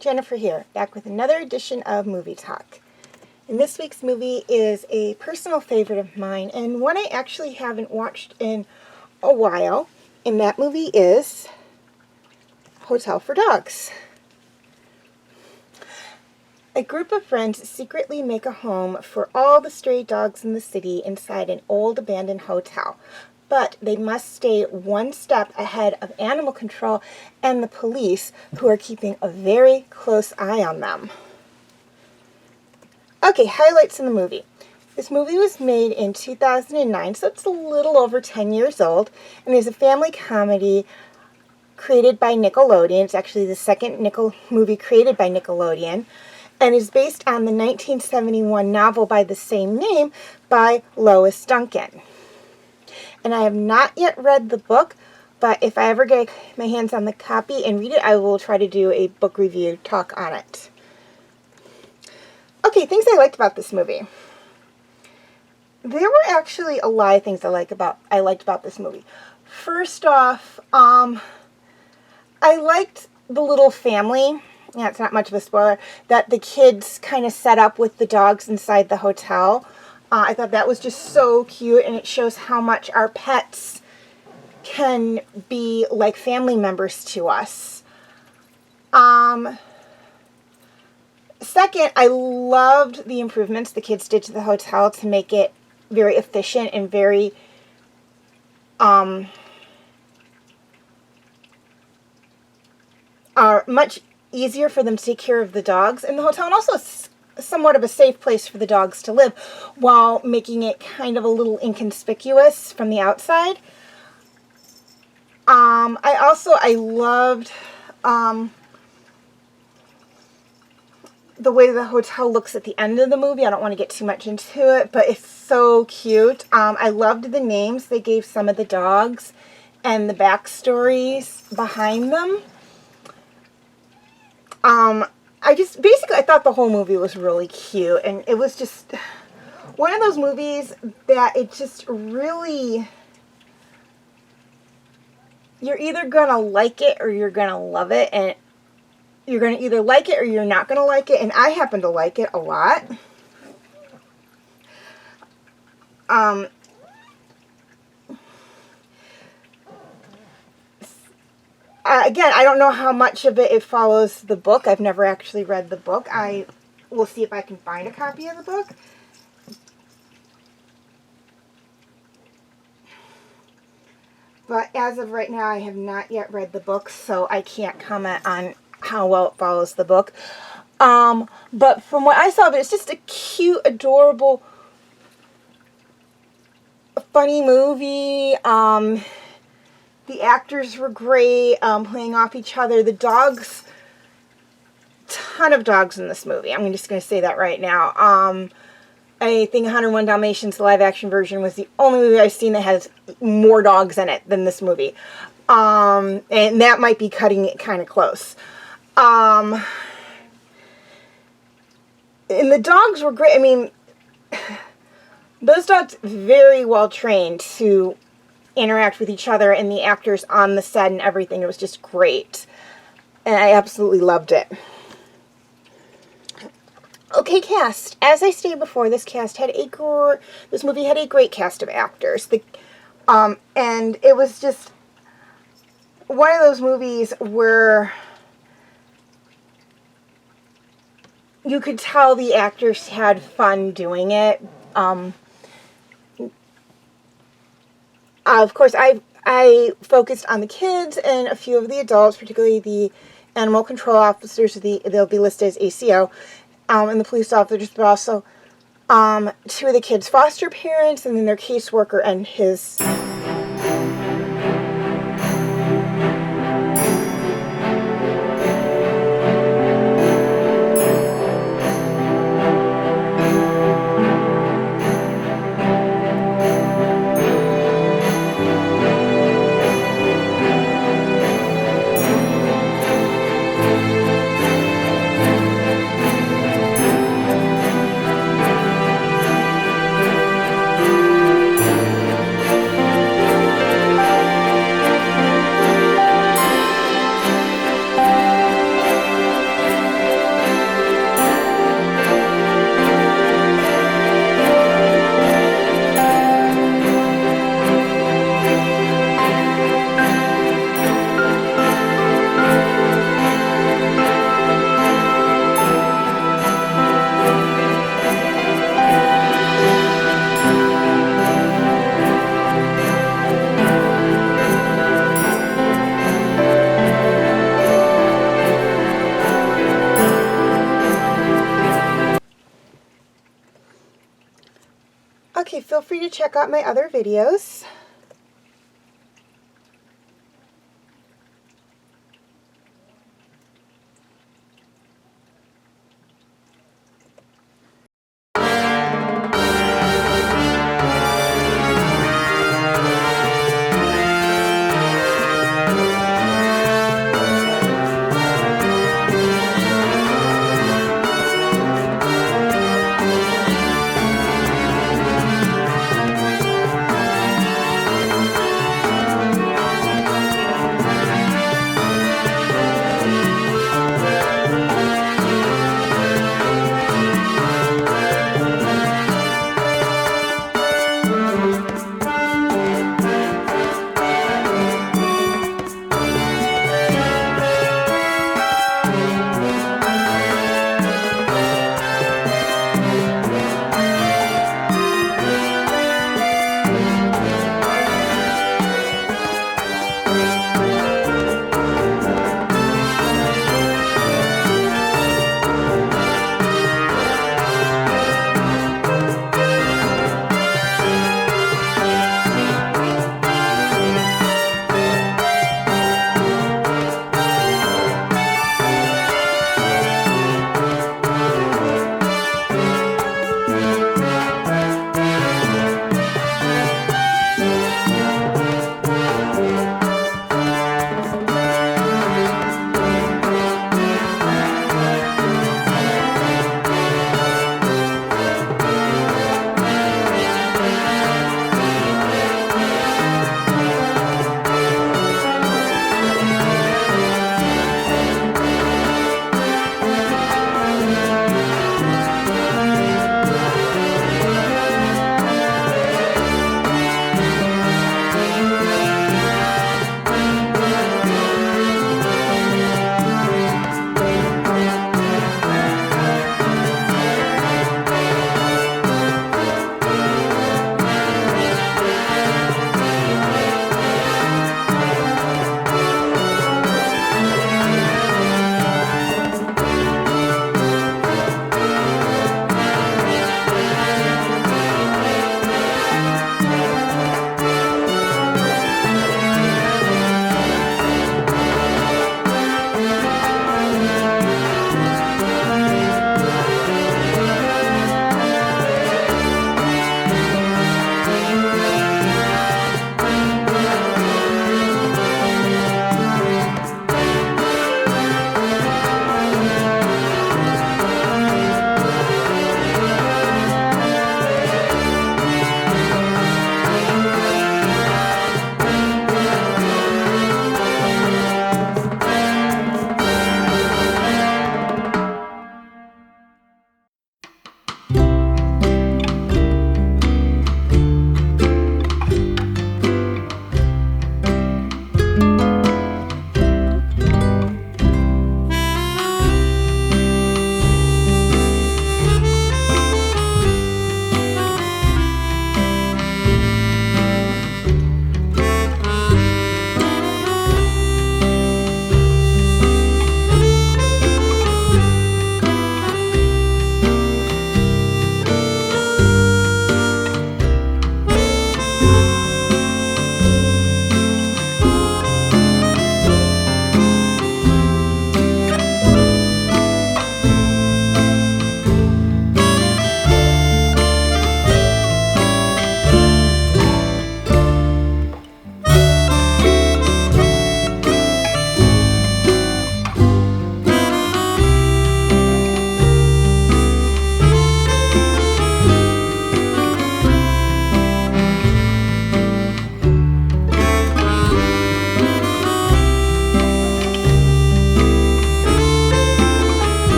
Jennifer here, back with another edition of Movie Talk. And this week's movie is a personal favorite of mine, and one I actually haven't watched in a while, and that movie is Hotel for Dogs. A group of friends secretly make a home for all the stray dogs in the city inside an old abandoned hotel. But they must stay one step ahead of animal control and the police, who are keeping a very close eye on them. Okay, highlights in the movie. This movie was made in 2009, so it's a little over 10 years old, and is a family comedy created by Nickelodeon. It's actually the second movie created by Nickelodeon, and is based on the 1971 novel by the same name by Lois Duncan. And I have not yet read the book, but if I ever get my hands on the copy and read it, I will try to do a book review talk on it. Okay, things I liked about this movie. There were actually a lot of things I liked about this movie. First off, I liked the little family. Yeah, it's not much of a spoiler, that the kids kind of set up with the dogs inside the hotel. I thought that was just so cute, and it shows how much our pets can be like family members to us. Second, I loved the improvements the kids did to the hotel to make it very efficient and very much easier for them to take care of the dogs in the hotel, and also somewhat of a safe place for the dogs to live, while making it kind of a little inconspicuous from the outside. I loved the way the hotel looks at the end of the movie. I don't want to get too much into it, but it's so cute. I loved the names they gave some of the dogs and the backstories behind them. I thought the whole movie was really cute, and it was just one of those movies that it just really, you're either going to like it or you're going to love it, and you're going to either like it or you're not going to like it, and I happen to like it a lot. Again, I don't know how much of it follows the book. I've never actually read the book. I will see if I can find a copy of the book. But as of right now, I have not yet read the book, so I can't comment on how well it follows the book. But from what I saw of it, it's just a cute, adorable, funny movie. The actors were great, playing off each other. The dogs, ton of dogs in this movie. I'm just going to say that right now. I think 101 Dalmatians, the live-action version, was the only movie I've seen that has more dogs in it than this movie. And that might be cutting it kind of close. And the dogs were great. I mean, those dogs very well trained to interact with each other, and the actors on the set and everything. It was just great. And I absolutely loved it. Okay, cast. As I stated before, this movie had a great cast of actors. And it was just one of those movies where you could tell the actors had fun doing it. Of course, I focused on the kids and a few of the adults, particularly the animal control officers. They'll be listed as ACO, and the police officers, but also 2 of the kids' foster parents, and then their caseworker and his... Okay, feel free to check out my other videos.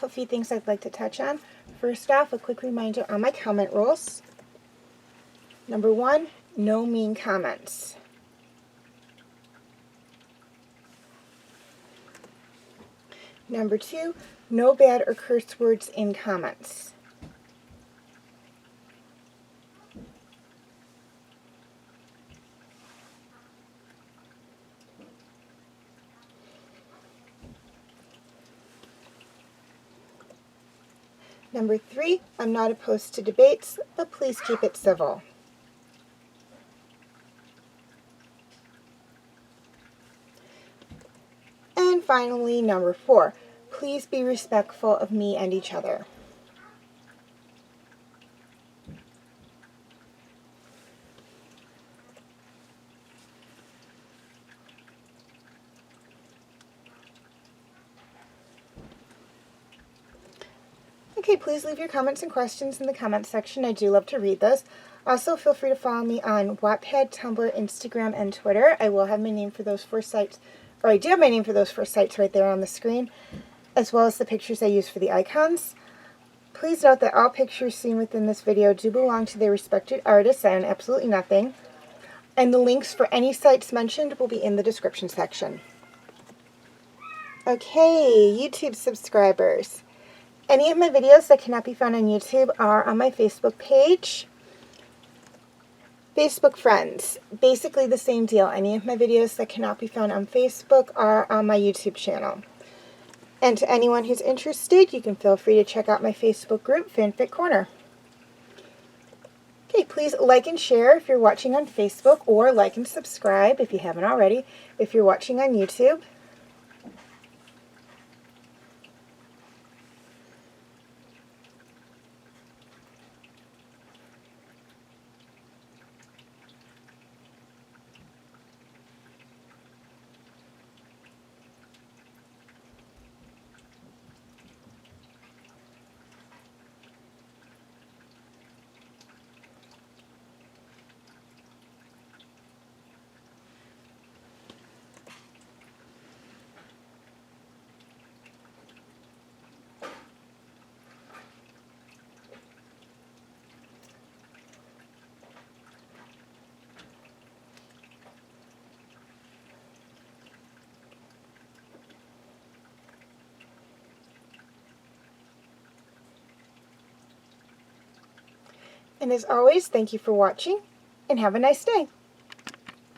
a few things I'd like to touch on. First off, a quick reminder on my comment rules. Number 1, no mean comments. Number 2, no bad or curse words in comments. Number 3, I'm not opposed to debates, but please keep it civil. And finally, number 4, please be respectful of me and each other. Okay, please leave your comments and questions in the comments section. I do love to read those. Also, feel free to follow me on Wattpad, Tumblr, Instagram, and Twitter. I will have my name for those 4 sites, or I do have my name for those 4 sites right there on the screen, as well as the pictures I use for the icons. Please note that all pictures seen within this video do belong to their respected artists. I own absolutely nothing. And the links for any sites mentioned will be in the description section. Okay, YouTube subscribers. Any of my videos that cannot be found on YouTube are on my Facebook page. Facebook friends, basically the same deal. Any of my videos that cannot be found on Facebook are on my YouTube channel. And to anyone who's interested, you can feel free to check out my Facebook group, Fanfic Corner. Okay, please like and share if you're watching on Facebook, or like and subscribe if you haven't already, if you're watching on YouTube. And as always, thank you for watching, and have a nice day.